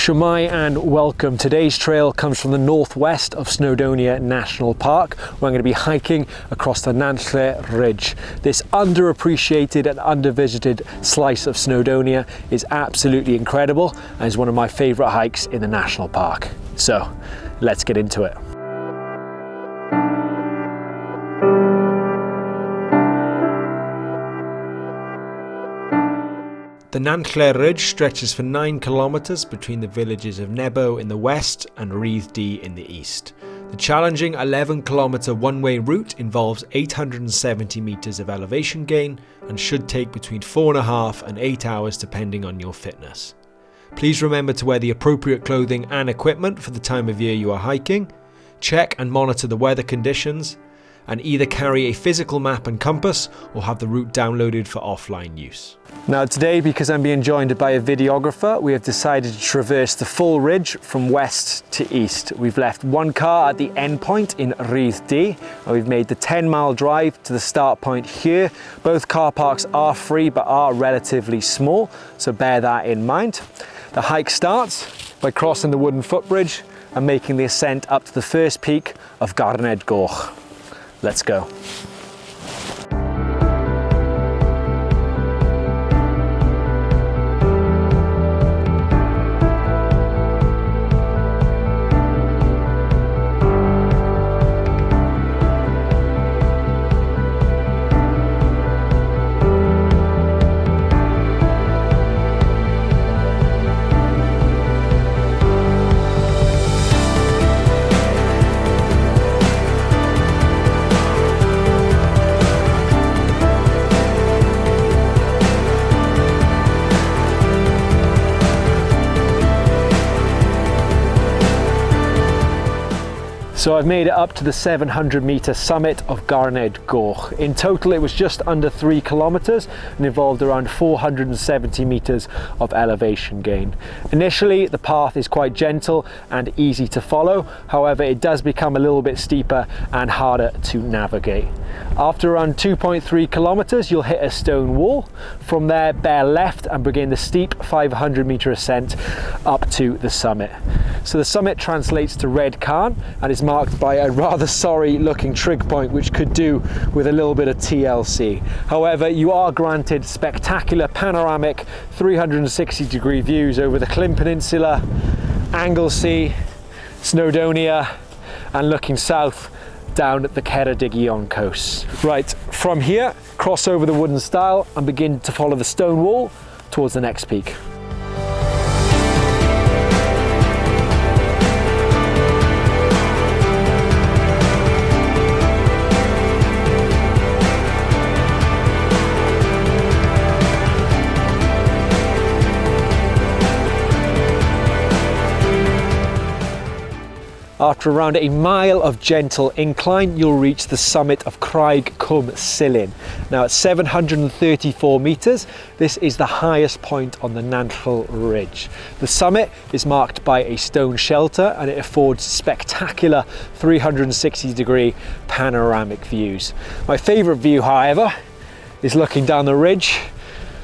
Shwmae and welcome. Today's trail comes from the northwest of Snowdonia National Park, where I'm going to be hiking across the Nantlle Ridge. This underappreciated and undervisited slice of Snowdonia is absolutely incredible and is one of my favourite hikes in the national park. So let's get into it. The Nantlle Ridge stretches for 9 kilometres between the villages of Nebo in the west and Rhydd Du in the east. The challenging 11-kilometre one-way route involves 870 metres of elevation gain and should take between 4.5 and 8 hours depending on your fitness. Please remember to wear the appropriate clothing and equipment for the time of year you are hiking. Check and monitor the weather conditions, and either carry a physical map and compass or have the route downloaded for offline use. Now today, because I'm being joined by a videographer, we have decided to traverse the full ridge from west to east. We've left one car at the end point in Rhydd Du, and we've made the 10-mile drive to the start point here. Both car parks are free but are relatively small, so bear that in mind. The hike starts by crossing the wooden footbridge and making the ascent up to the first peak of Garnedd Goch. Let's go. So I've made it up to the 700-metre summit of Garnedd Goch. In total it was just under 3 kilometres and involved around 470 metres of elevation gain. Initially the path is quite gentle and easy to follow, however it does become a little bit steeper and harder to navigate. After around 2.3 kilometres you'll hit a stone wall. From there bear left and begin the steep 500-metre ascent up to the summit. So the summit translates to Red Carn and is marked by a rather sorry looking trig point which could do with a little bit of TLC. However, you are granted spectacular panoramic 360-degree views over the Llyn Peninsula, Anglesey, Snowdonia, and looking south down at the Ceredigion coast. Right, from here, cross over the wooden stile and begin to follow the stone wall towards the next peak. After around a mile of gentle incline, you'll reach the summit of Craig Cwm Cilyn. Now at 734 metres, this is the highest point on the Nantlle Ridge. The summit is marked by a stone shelter and it affords spectacular 360-degree panoramic views. My favourite view, however, is looking down the ridge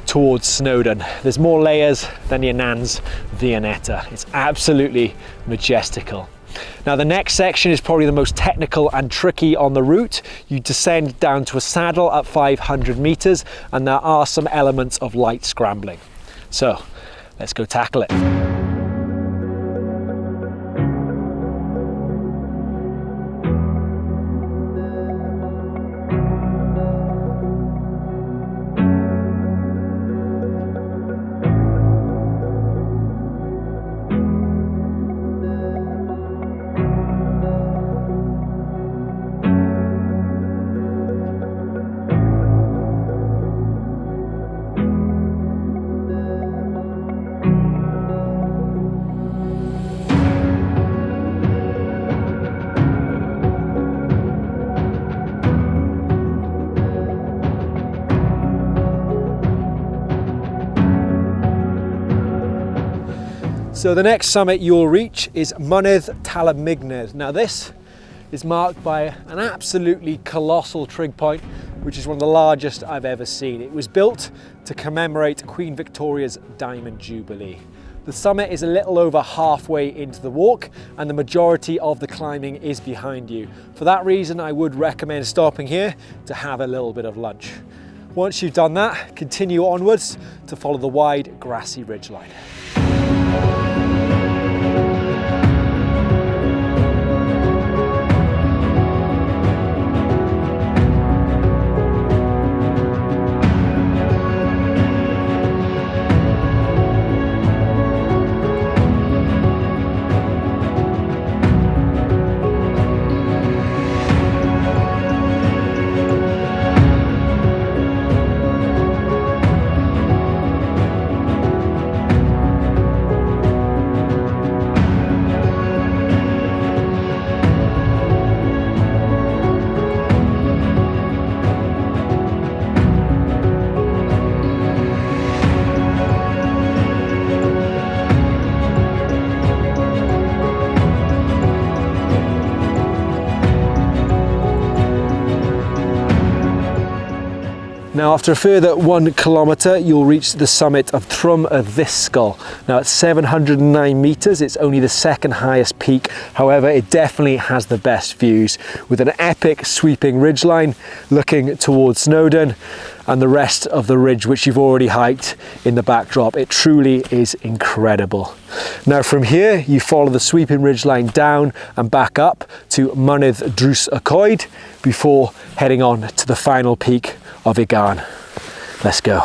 towards Snowdon. There's more layers than your nan's Viennetta. It's absolutely majestical. Now the next section is probably the most technical and tricky on the route. You descend down to a saddle at 500 metres and there are some elements of light scrambling. So let's go tackle it. So the next summit you'll reach is Mynydd Talmygnedd. Now this is marked by an absolutely colossal trig point, which is one of the largest I've ever seen. It was built to commemorate Queen Victoria's Diamond Jubilee. The summit is a little over halfway into the walk and the majority of the climbing is behind you. For that reason, I would recommend stopping here to have a little bit of lunch. Once you've done that, continue onwards to follow the wide grassy ridgeline. Now, after a further 1 kilometre, you'll reach the summit of Trwm y Ddisgol. Now, at 709 metres, it's only the second highest peak. However, it definitely has the best views, with an epic sweeping ridgeline looking towards Snowdon and the rest of the ridge which you've already hiked in the backdrop. It truly is incredible. Now, from here, you follow the sweeping ridgeline down and back up to Mynydd Drws y Coed before heading on to the final peak of Egan. Let's go.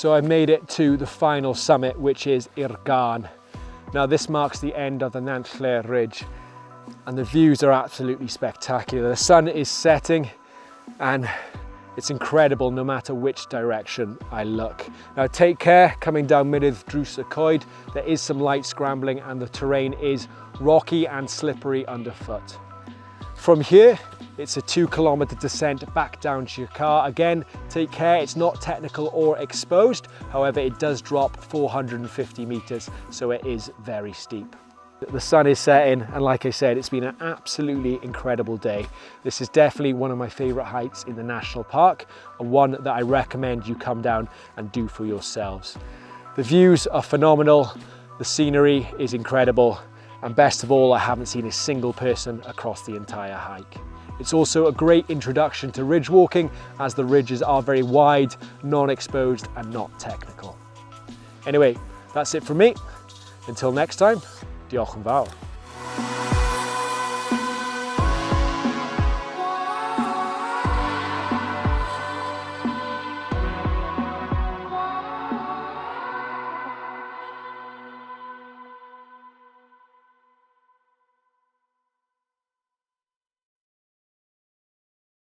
So I made it to the final summit, which is I'r Gan. Now, this marks the end of the Nant Ller Ridge and the views are absolutely spectacular. The sun is setting and it's incredible no matter which direction I look. Now, take care coming down Mynydd Drws y Coed. There is some light scrambling and the terrain is rocky and slippery underfoot. From here, it's a 2 kilometre descent back down to your car. Again, take care, it's not technical or exposed. However, it does drop 450 metres, so it is very steep. The sun is setting, and like I said, it's been an absolutely incredible day. This is definitely one of my favourite hikes in the national park, and one that I recommend you come down and do for yourselves. The views are phenomenal, the scenery is incredible, and best of all, I haven't seen a single person across the entire hike. It's also a great introduction to ridge walking, as the ridges are very wide, non-exposed and not technical. Anyway, that's it from me. Until next time, diolch yn fawr.